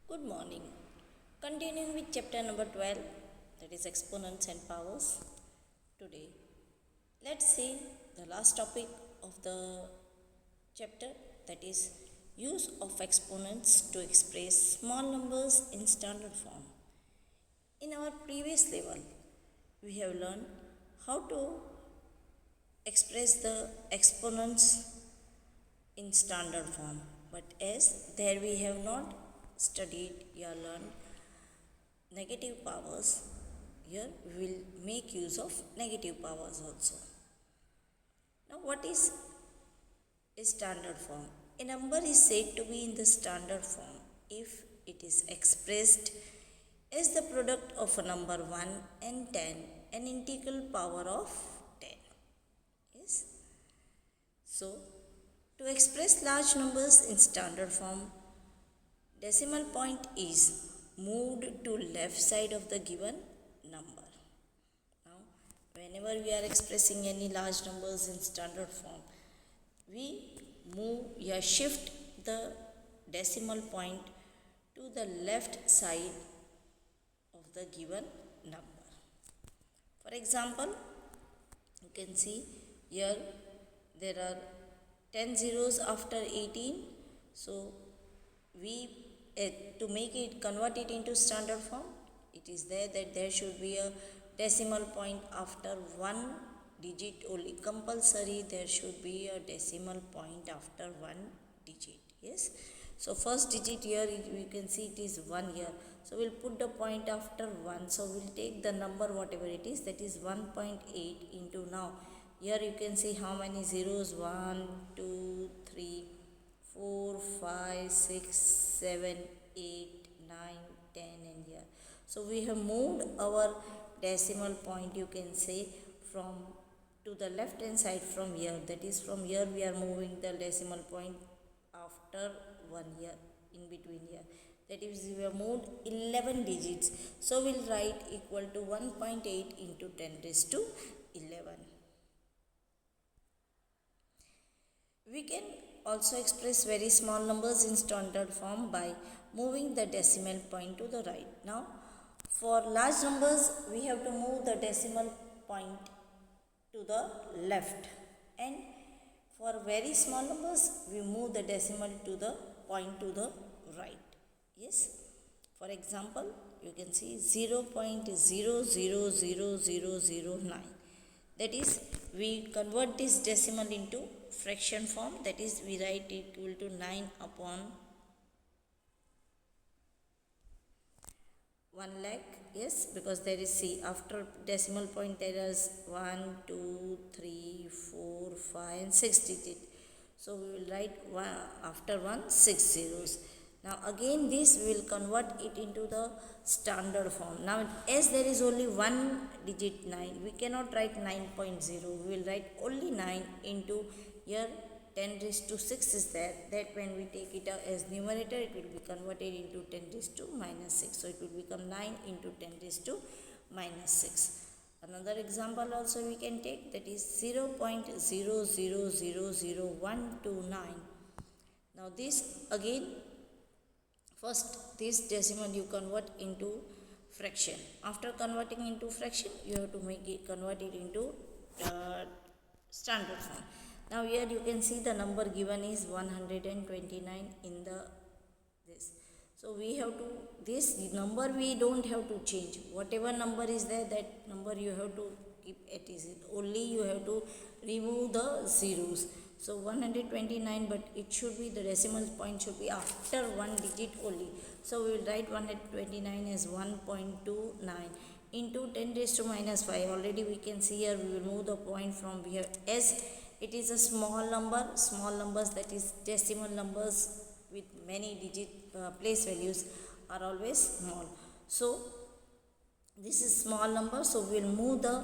Good morning. Continuing with chapter number 12, that is exponents and powers. Today, let's see the last topic of the chapter, that is use of exponents to express small numbers in standard form. In our previous level, we have learned how to express the exponents in standard form, but as there we have not studied or learned negative powers, here we will make use of negative powers also. Now, what is a standard form? A number is said to be in the standard form if it is expressed as the product of a number 1 and 10, an integral power of 10. Yes. So, to express large numbers in standard form, decimal point is moved to left side of the given number. Now, whenever we are expressing any large numbers in standard form, we shift the decimal point to the left side of the given number. For example, you can see here there are 10 zeros after 18. So, we to make it convert it into standard form, it is there that there should be a decimal point after one digit only. Compulsory there should be a decimal point after one digit. Yes. So first digit here we can see it is 1 here. So we'll put the point after 1. So we'll take the number whatever it is, that is 1.8 into, now here you can see how many zeros, 1, 2, 3, 4, 5, 6, 7, 8, 9, 10 and here. So we have moved our decimal point, you can say, from to the left hand side from here. That is, from here we are moving the decimal point after 1 here, in between here. That is, we have moved 11 digits. So we'll write equal to 1.8 into 10 raised to 11. We can also express very small numbers in standard form by moving the decimal point to the right. Now, for large numbers, we have to move the decimal point to the left, and for very small numbers, we move the decimal to the point to the right. Yes. For example, you can see 0.000009. That is, we convert this decimal into fraction form, that is, we write equal to 9 upon 1 lakh. Yes, because there is, see, after decimal point there is 1, 2, 3, 4, 5 and 6 digit. So we will write after 1 6 zeros. Now again this we will convert it into the standard form. Now as there is only one digit 9, we cannot write 9.0. We will write only 9 into, here 10 raised to 6 is there. That when we take it as numerator, it will be converted into 10 raised to minus 6. So it will become 9 into 10 raised to minus 6. Another example also we can take, that is 0.0000129. Now this again, first this decimal you convert into fraction. After converting into fraction, you have to convert it into standard form. Now here you can see the number given is 129 in this. So we have to, this number we don't have to change. Whatever number is there, that number you have to keep it is. Only you have to remove the zeros. So 129, but it should be, the decimal point should be after one digit only. So we will write 129 as 1.29 into 10 raised to minus 5. Already we can see here, we will move the point from here. As it is a small number, small numbers, that is decimal numbers with many digit place values are always small. So this is small number, so we will move the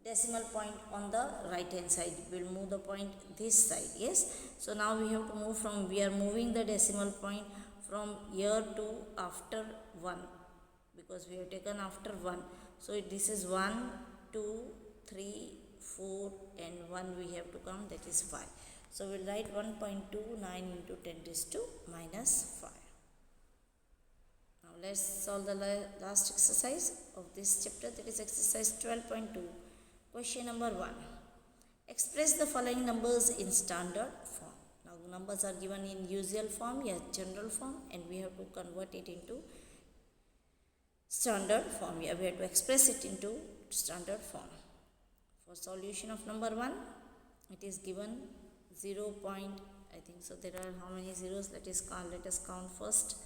decimal point on the right hand side. We will move the point this side. Yes. So now we have to move from, we are moving the decimal point from here to after 1, because we have taken after 1. So this is 1, 2, 3, 4 and 1 we have to count, that is 5. So we will write 1.29 into 10 raised to minus 5. let's solve the last exercise of this chapter, that is exercise 12.2. Question number 1. Express the following numbers in standard form. Now numbers are given in usual form, yeah, general form, and we have to convert it into standard form. Yeah, we have to express it into standard form. For solution of number 1, it is given 0. I think so. There are how many zeros? Let us count first.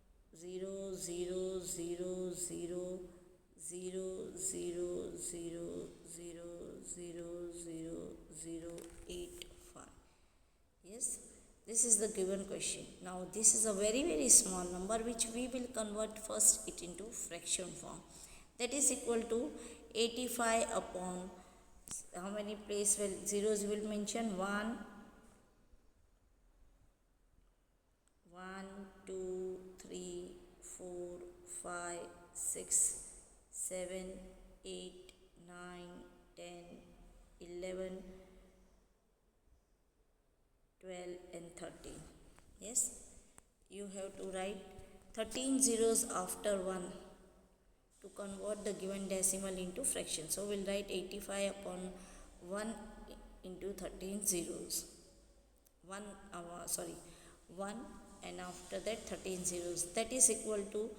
0.0000000000000000000000000000000000000000000000000000000000000000000000000000000000000000000000000000000000000000000000000000000000000000000000000000000000000000000000000000000000000000000000000000000000000000000000000000000000000000000000. Yes, this is the given question. Now this is a very small number which we will convert first it into fraction form. That is equal to 85 upon, how many place will zeros you will mention? 1, 2, 3, 4, 5, 6, 7, 8, 9, 10, 11, 12 and 13. Yes, you have to write 13 zeros after 1 to convert the given decimal into fraction. So we'll write 85 upon 1 into 13 zeros. 1 and after that 13 zeros. That is equal to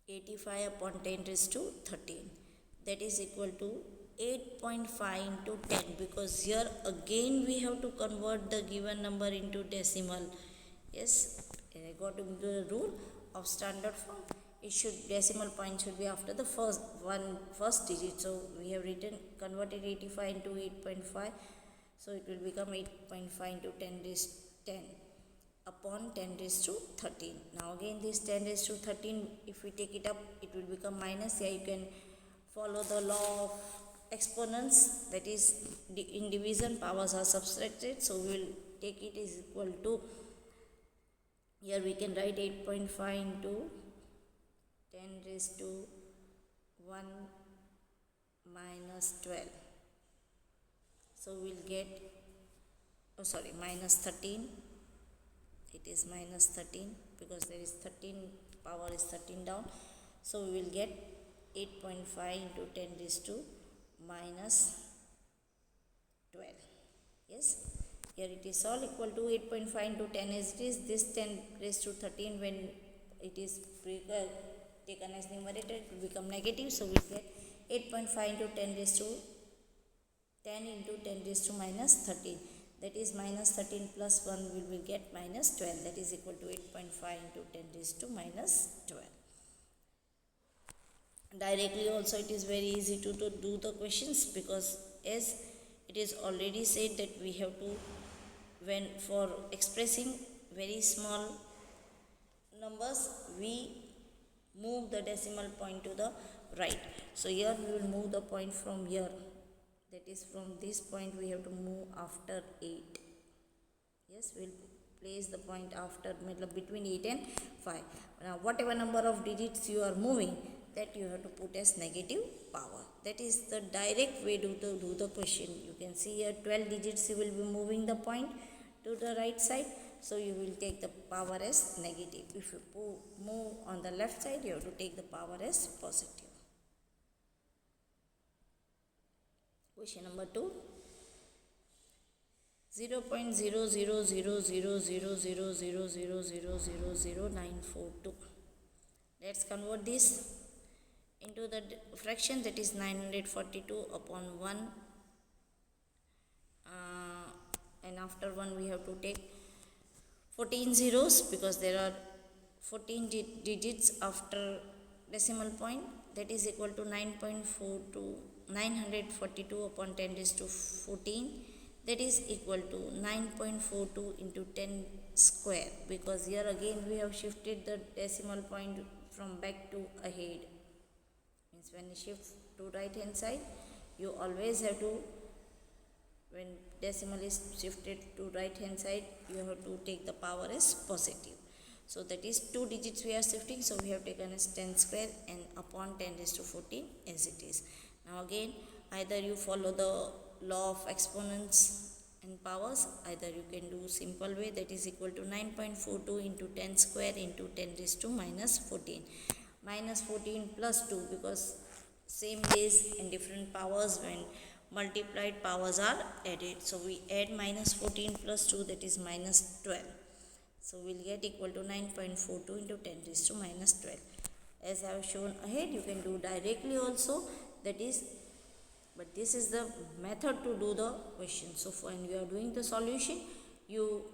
85 upon 10 raised to 13. That is equal to 8.5 into 10, because here again we have to convert the given number into decimal. Yes, according to the rule of standard form, decimal point should be after the first digit. So we have converted 85 into 8.5. So it will become 8.5 into 10 raised 10 upon 10 raised to 13. Now again this 10 raised to 13, if we take it up, it will become minus. Here you can follow the law of exponents, that is in division powers are subtracted. So we will take it is equal to, here we can write 8.5 into 10 raised to 1 minus 12. So we will get, minus 13. It is minus 13 because there is 13, power is 13 down. So we will get 8.5 into 10 raised to minus 12. Yes, here it is all equal to 8.5 into 10 as it is. This 10 raised to 13, when it is taken as numerator, it will become negative. So we get 8.5 into 10 raised to 10 into 10 raised to minus 13. That is minus 13 plus 1 we will get minus 12. That is equal to 8.5 into 10 raised to minus 12. Directly also it is very easy to do the questions, because as it is already said that we have to, when for expressing very small numbers, we move the decimal point to the right. So here we will move the point from here. That is from this point we have to move after 8. Yes, we will place the point after, between 8 and 5. Now whatever number of digits you are moving, that you have to put as negative power. That is the direct way to do the question. You can see here 12 digits you will be moving the point to the right side. So you will take the power as negative. If you move on the left side, you have to take the power as positive. Question number 2. 0.0000000000000942. Let's convert this into the fraction, that is 942 upon 1, and after 1 we have to take 14 zeros, because there are 14 digits after decimal point. That is equal to 942 upon 10 raised to 14. That is equal to 9.42 into 10 square, because here again we have shifted the decimal point from back to ahead. Means when you shift to right hand side, you always have to, when decimal is shifted to right hand side, you have to take the power as positive. So that is 2 digits we are shifting, so we have taken as 10 square and upon 10 raised to 14 as it is. Now again, either you follow the law of exponents and powers, either you can do simple way, that is equal to 9.42 into 10 square into 10 raised to minus 14. Minus 14 plus 2, because same base and different powers, when multiplied powers are added. So we add minus 14 plus 2, that is minus 12. So we'll get equal to 9.42 into 10 raised to minus 12. As I have shown ahead, you can do directly also, that is, but this is the method to do the question. So when you are doing the solution, you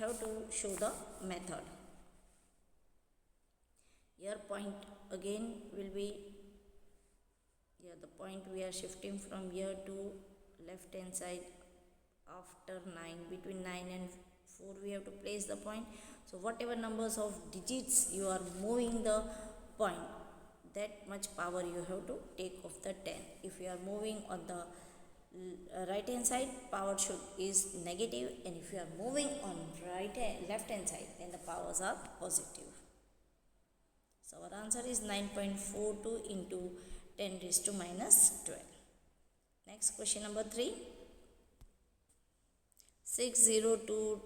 have to show the method. Here point again will be, here the point we are shifting from here to left hand side after 9, between 9 and 4 we have to place the point. So whatever numbers of digits you are moving the point, that much power you have to take of the 10. If you are moving on the right hand side, power is negative, and if you are moving on left hand side, then the powers are positive. So our answer is 9.42 into 10 raised to minus 12. Next question number 3. 602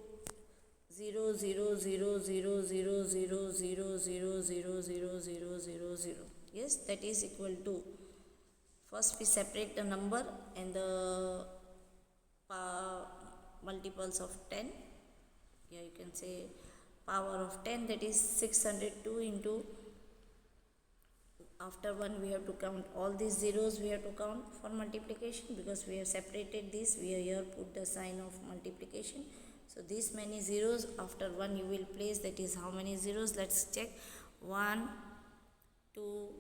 0 0 0 0 0 0 0 0 0 0 0 0. Yes, that is equal to, first we separate the number and the multiples of 10. Here you can say power of 10, that is 602 into, after 1 we have to count all these zeros, we have to count for multiplication, because we have separated this, we have here put the sign of multiplication. So these many zeros, after 1 you will place, that is how many zeros, let's check. 1 2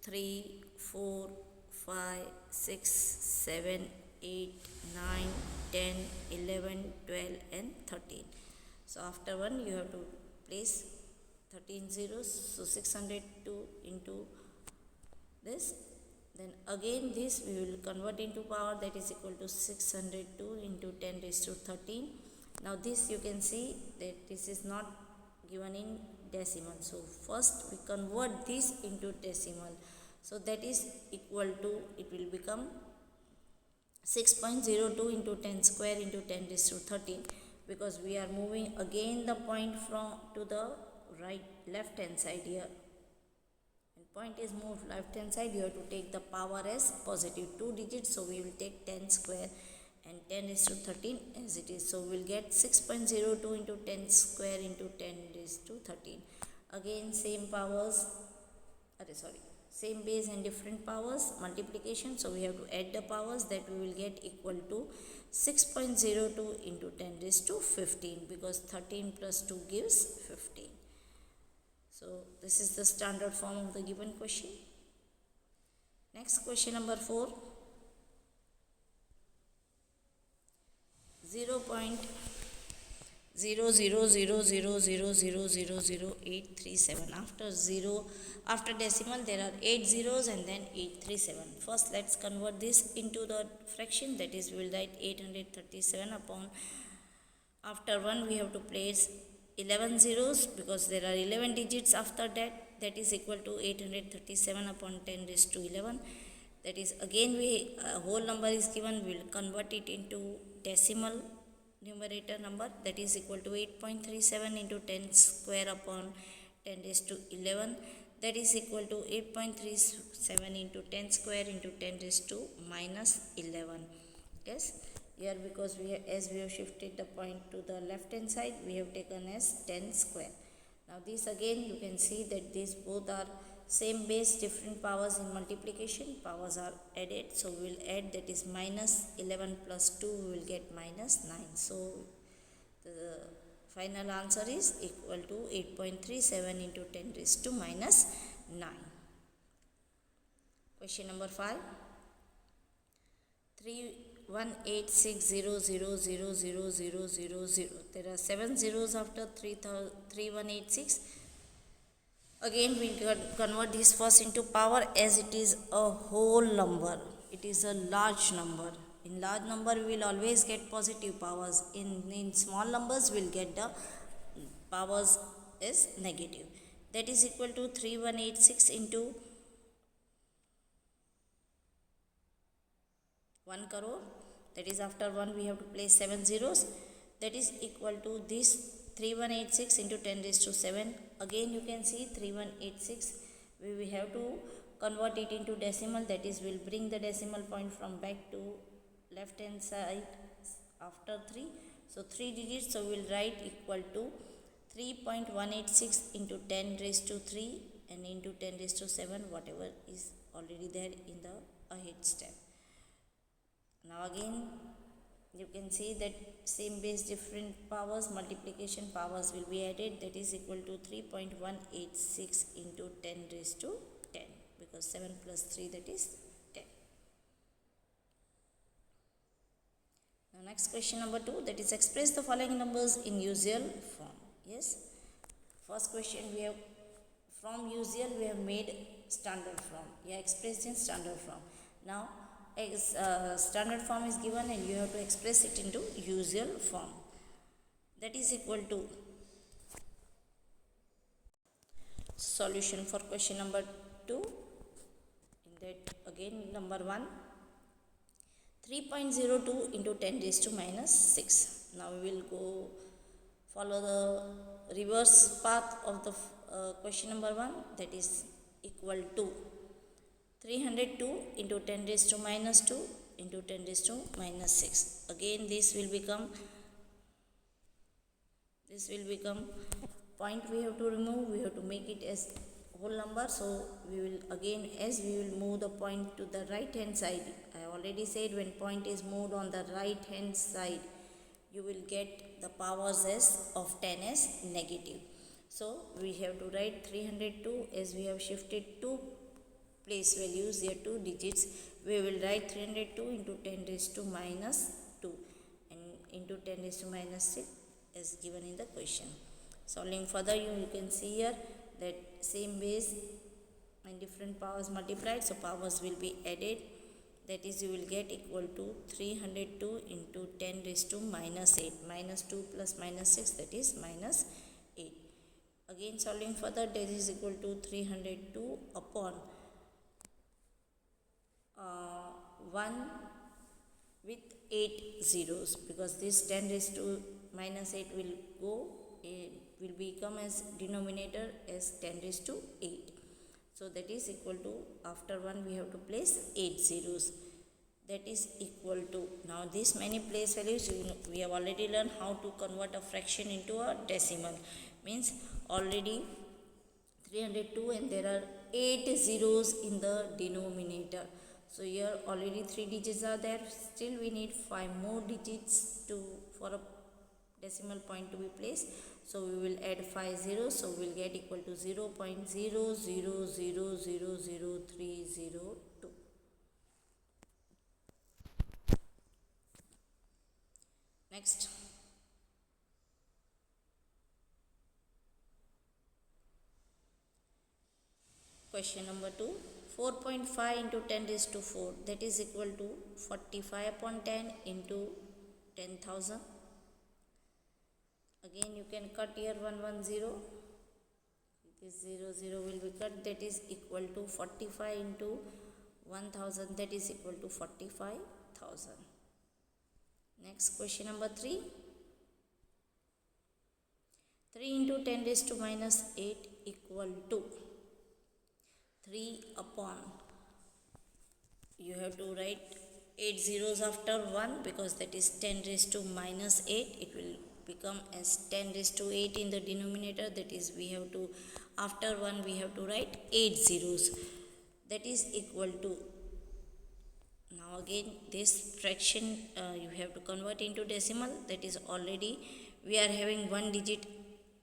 3 4 5 6 7 8 9 10 11 12 and 13. So after 1 you have to place 13 zeros. So 602 into this, then again this we will convert into power, that is equal to 602 into 10 raised to 13. Now this you can see that this is not given in decimal, so first we convert this into decimal. So that is equal to, it will become 6.02 into 10 square into 10 raised to 13, because we are moving again the point from to the left hand side here. Point is moved left hand side, you have to take the power as positive 2 digits. So we will take 10 square and 10 raised to 13 as it is. So we will get 6.02 into 10 square into 10 raised to 13. Again same powers, same base and different powers, multiplication. So we have to add the powers, that we will get equal to 6.02 into 10 raised to 15, because 13 plus 2 gives 15. So this is the standard form of the given question. Next question number 4. 0.0000000837. After decimal there are 8 zeros and then 837. First let's convert this into the fraction, that is we will write 837 upon, after 1 we have to place 11 zeros, because there are 11 digits after that, that is equal to 837 upon 10 raised to 11. That is again we whole number is given, we will convert it into decimal numerator number, that is equal to 8.37 into 10 square upon 10 raised to 11, that is equal to 8.37 into 10 square into 10 raised to minus 11. Yes, here because as we have shifted the point to the left hand side, we have taken as 10 square. Now this again you can see that these both are same base, different powers in multiplication, powers are added. So we will add, that is minus 11 plus 2, we will get minus 9. So the final answer is equal to 8.37 into 10 raised to minus 9. Question number 5. 3186000000. There are 7 zeros after 3186. Again we convert this first into power, as it is a whole number. It is a large number. In large number we will always get positive powers. In small numbers we will get the powers as negative. That is equal to 3186 into 1 crore. that is after 1 we have to place 7 zeros, that is equal to this 3186 into 10 raised to 7. Again you can see 3186, we will have to convert it into decimal, that is we'll bring the decimal point from back to left hand side after 3. So 3 digits, so we'll write equal to 3.186 into 10 raised to 3 and into 10 raised to 7, whatever is already there in the ahead step. Now again you can see that same base different powers, multiplication powers will be added, that is equal to 3.186 into 10 raised to 10, because 7 plus 3, that is 10. Now next question number 2, that is express the following numbers in usual form. Yes, first question we have from usual we have made standard form, expressed in standard form. Now standard form is given and you have to express it into usual form, that is equal to solution for question number 2. In that again number 1, 3.02 into 10 raised to minus 6. Now we will go follow the reverse path of the question number 1, that is equal to 302 into 10 raised to minus 2 into 10 raised to minus 6. Again this will become point we have to remove, we have to make it as whole number. So we will again, as we will move the point to the right hand side, I already said when point is moved on the right hand side you will get the powers as of 10 as negative. So we have to write 302, as we have shifted 2 place values here, 2 digits, we will write 302 into 10 raised to minus 2 and into 10 raised to minus 6 as given in the question. Solving further, you can see here that same base and different powers multiplied, so powers will be added, that is you will get equal to 302 into 10 raised to minus 8, minus 2 plus minus 6, that is minus 8. Again solving further, that is equal to 302 upon 1 with 8 zeros, because this 10 raised to minus 8 will go, will become as denominator as 10 raised to 8. So that is equal to, after 1 we have to place 8 zeros, that is equal to, now this many place values, we have already learned how to convert a fraction into a decimal, means already 302 and there are 8 zeros in the denominator. So here already 3 digits are there, still we need 5 more digits for a decimal point to be placed. So we will add 5 zeros, so we will get equal to 0.000000302. Next, question number 2, 4.5 into 10 raised to 4, that is equal to 45 upon 10 into 10,000. Again you can cut here 110, this 0 will be cut, that is equal to 45 into 1000, that is equal to 45,000. Next question number 3, 3 into 10 raised to minus 8 equal to 3 upon, you have to write 8 zeros after 1, because that is 10 raised to minus 8, it will become as 10 raised to 8 in the denominator, that is we have to, after 1 we have to write 8 zeros, that is equal to, now again this fraction you have to convert into decimal, that is already we are having 1 digit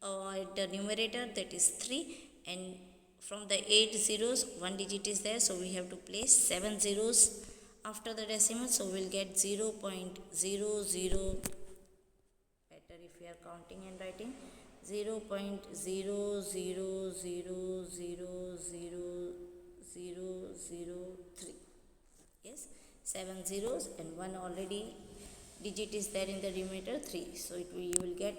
at the numerator, that is 3, and from the 8 zeros 1 digit is there, so we have to place 7 zeros after the decimal, so we will get 0.00, better if we are counting and writing 0.0000003. Yes, 7 zeros and 1 already digit is there in the numerator 3, so you will get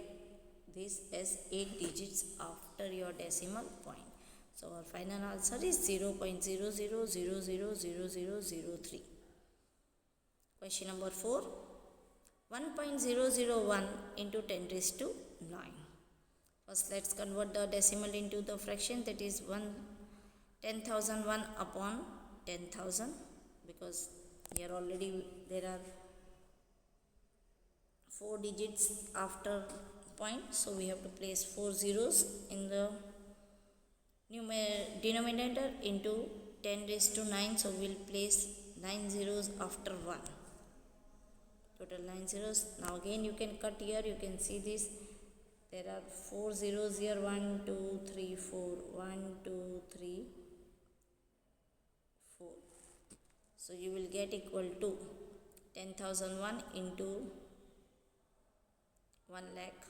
this as 8 digits after your decimal point. So our final answer is 0.00000003. Question number 4. 1.001 into 10 raised to 9. First let's convert the decimal into the fraction, that is 10,001 upon 10,000, because here already there are 4 digits after point, so we have to place 4 zeros in the denominator into 10 raised to 9, so we'll place 9 zeros after 1, total 9 zeros. Now again you can cut here, you can see this, there are 4 zeros here, 1 2 3 4, 1 2 3 4, so you will get equal to 10,001 into 1 lakh.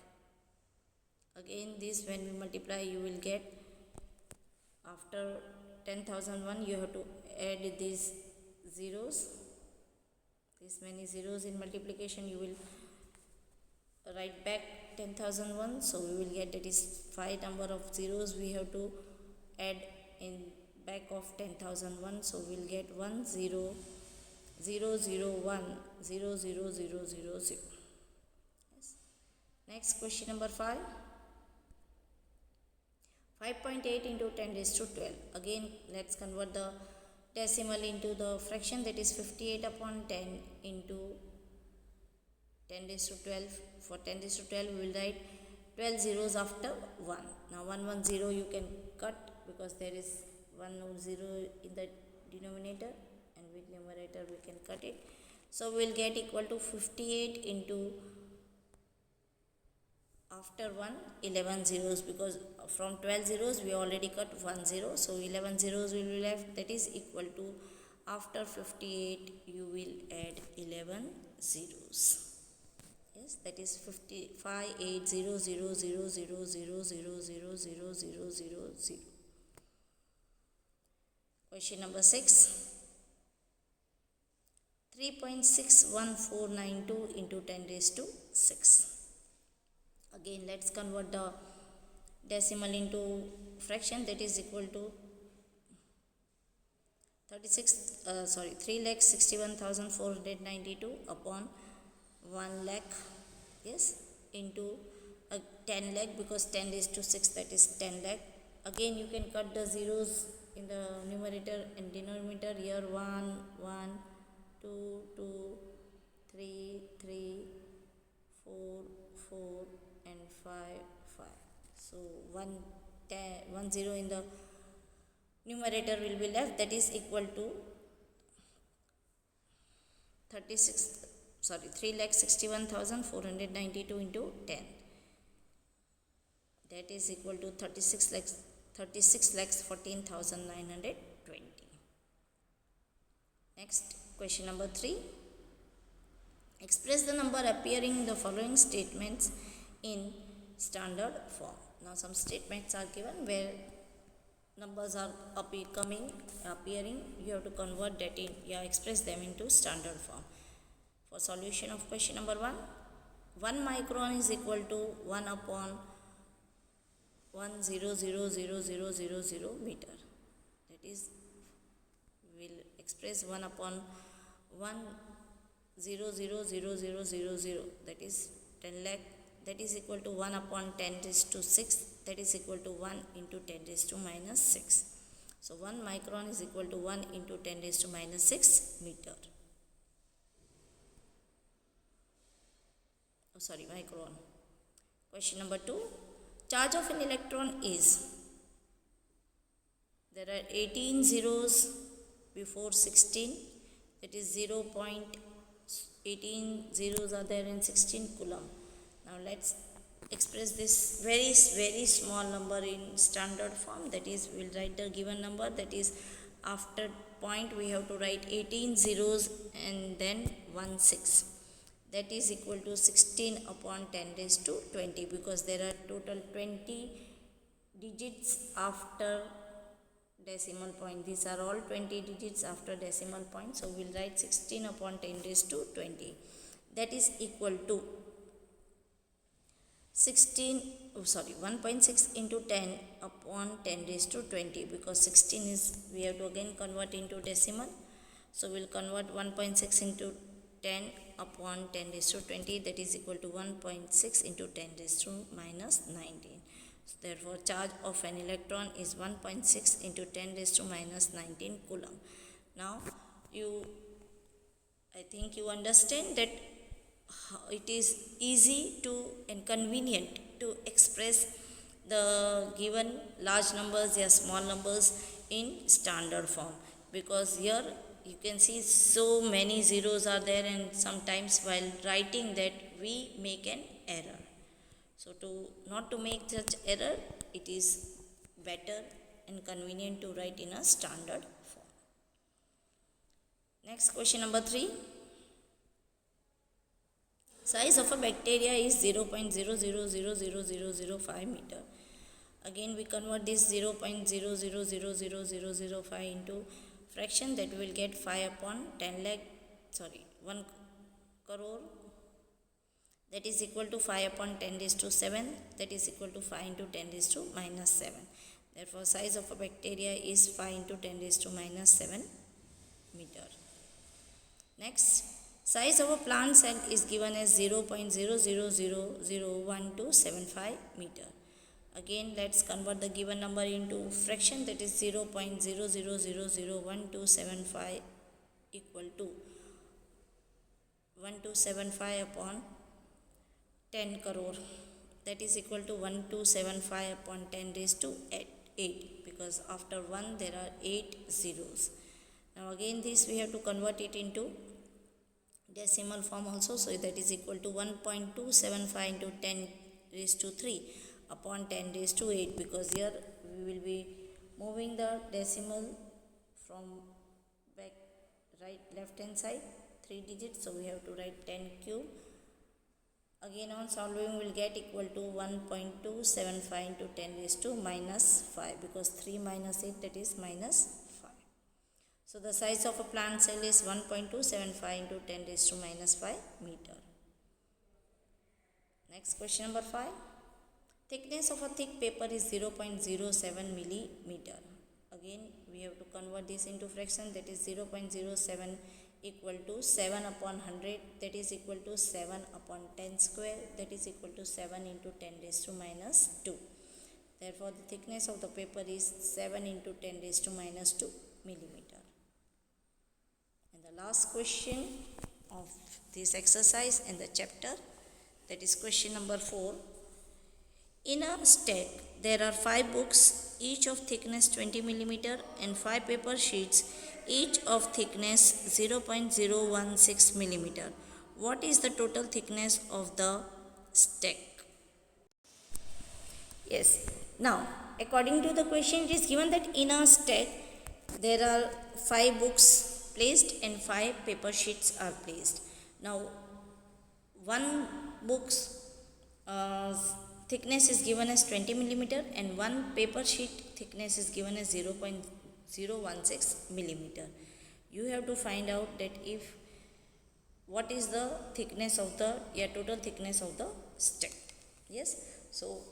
Again this when we multiply, you will get, after 10,001 you have to add these zeros, this many zeros in multiplication, you will write back 10,001, so we will get, that is 5 number of zeros we have to add in back of 10,001, so we'll get 1 0 0 0 1 0 0 0 0 0. Yes. Next question number 5. 5.8 into 10 raised to 12. Again let's convert the decimal into the fraction, that is 58 upon 10 into 10 raised to 12. For 10 raised to 12 we will write 12 zeros after 1. Now 110 you can cut, because there is 1 0 in the denominator, and with numerator we can cut it, so we will get equal to 58 into, after 1 11 zeros, because from 12 zeros we already cut 1 0, so 11 zeros will be left, that is equal to, after 58 you will add 11 zeros. Yes, that is 5800000000000000. Question number 6. 3.61492 into 10 raised to 6. Again let's convert the decimal into fraction, that is equal to 3,61,492 upon 1 lakh, yes, into 10 lakh, because 10 raised to 6, that is 10 lakh. Again you can cut the zeros in the numerator and denominator, here 1 1 2 2 3 3 4 4 and 5 5, so 1 0 in the numerator will be left, that is equal to 3,61,492 into 10, that is equal to 36,14,920. Next, question number 3. Express the number appearing in the following statements in standard form. Now some statements are given where numbers are appearing, you have to convert that in, express them into standard form. For solution of question number 1, 1 micron is equal to 1 upon 1,000,000 meter. That is, we will express 1 upon 1,000,000, that is 10 lakh, that is equal to 1 upon 10 raised to 6, that is equal to 1 into 10 raised to minus 6. So 1 micron is equal to 1 into 10 raised to minus 6 meter. Micron. Question number 2. Charge of an electron is, there are 18 zeros before 16, that is 0.18 zeros are there in 16 coulomb. Now let's express this very small number in standard form, that is, we will write the given number, that is, after point we have to write 18 zeros and then 1 6, that is equal to 16 upon 10 raised to 20, because there are total 20 digits after decimal point. These are all 20 digits after decimal point, so we will write 16 upon 10 raised to 20, that is equal to 1.6 into 10 upon 10 raised to 20, because 16 is, we have to again convert into decimal, so we will convert 1.6 into 10 upon 10 raised to 20, that is equal to 1.6 into 10 raised to minus 19. So therefore, charge of an electron is 1.6 into 10 raised to minus 19 coulomb. Now, I think you understand that it is easy to and convenient to express the given large numbers or small numbers in standard form, because here you can see so many zeros are there, and sometimes while writing that we make an error. So not to make such error, it is better and convenient to write in a standard form. Next, question number 3. Size of a bacteria is 0.00000005 meter. Again we convert this 0.00000005 into fraction, that will get 5 upon 1 crore, that is equal to 5 upon 10 raised to 7, that is equal to 5 into 10 raised to minus 7. Therefore, size of a bacteria is 5 into 10 raised to minus 7 meter. Next, size of a plant cell is given as 0.00001275 meter. Again, let's convert the given number into fraction, that is 0.00001275 equal to 1275 upon 10 crore, that is equal to 1275 upon 10 raised to 8, because after 1 there are 8 zeros. Now again this we have to convert it into decimal form also, so that is equal to 1.275 into 10 raised to 3 upon 10 raised to 8, because here we will be moving the decimal from back left hand side 3 digits, so we have to write 10 cube. Again on solving we will get equal to 1.275 into 10 raised to minus 5, because 3 minus 8, that is minus 5. So the size of a plant cell is 1.275 into 10 raised to minus 5 meter. Next, question number 5. Thickness of a thick paper is 0.07 millimeter. Again we have to convert this into fraction, that is 0.07 equal to 7 upon 100, that is equal to 7 upon 10 square, that is equal to 7 into 10 raised to minus 2. Therefore, the thickness of the paper is 7 into 10 raised to minus 2 millimeter. And the last question of this exercise in the chapter, that is question number 4. In a stack, there are 5 books, each of thickness 20 millimeter, and 5 paper sheets, each of thickness 0.016 millimeter. What is the total thickness of the stack? Yes. Now, according to the question, it is given that in a stack there are 5 books placed and 5 paper sheets are placed. Now, one book's thickness is given as 20 millimeter and one paper sheet thickness is given as 0.016 millimeter. You have to find out that what is the thickness of the total thickness of the stack. Yes. So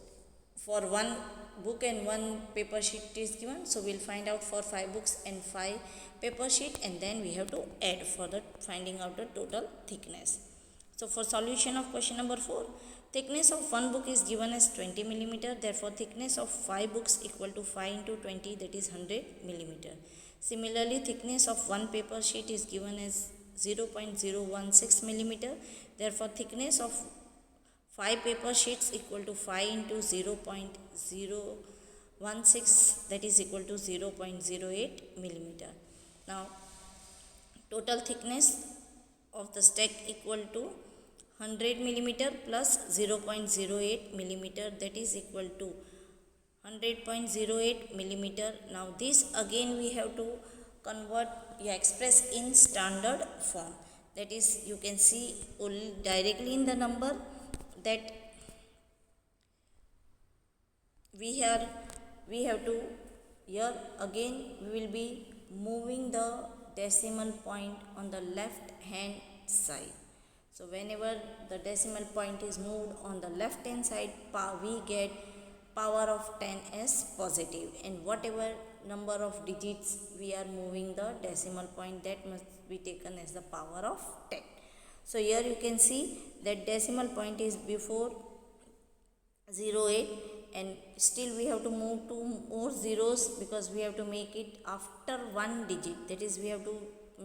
for one book and one paper sheet is given, so we'll find out for 5 books and 5 paper sheet, and then we have to add for the finding out the total thickness. So for solution of question number 4, thickness of one book is given as 20 millimeter. Therefore, thickness of 5 books equal to 5 into 20, that is 100 millimeter. Similarly, thickness of one paper sheet is given as 0.016 millimeter. Therefore, thickness of 5 paper sheets equal to 5 into 0.016, that is equal to 0.08 millimeter. Now, total thickness of the stack equal to 100 millimeter plus 0.08 millimeter, that is equal to 100.08 millimeter. Now this again we have to express in standard form. That is, you can see directly in the number that we have to, here again we will be moving the decimal point on the left hand side. So whenever the decimal point is moved on the left hand side, we get power of 10 as positive, and whatever number of digits we are moving the decimal point, that must be taken as the power of 10. So here you can see that decimal point is before 08, and still we have to move two more zeros because we have to make it after one digit, that is we have to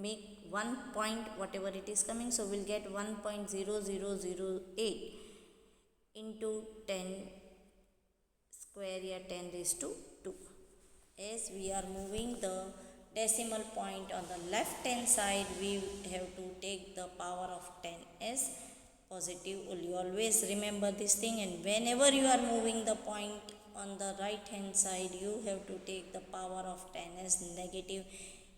make 1 point whatever it is coming. So we'll get 1.0008 into 10 square, या 10 raised to 2. As we are moving the decimal point on the left hand side, we have to take the power of 10 as positive only. Always remember this thing, and whenever you are moving the point on the right hand side, you have to take the power of 10 as negative.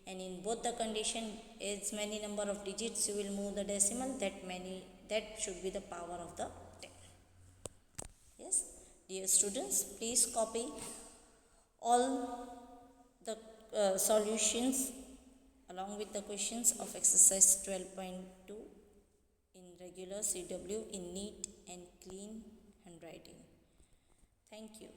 And in both the condition, as many number of digits you will move the decimal, that should be the power of the 10. Yes, dear students, please copy all the solutions along with the questions of exercise 12.2 in regular CW in neat and clean handwriting. Thank you.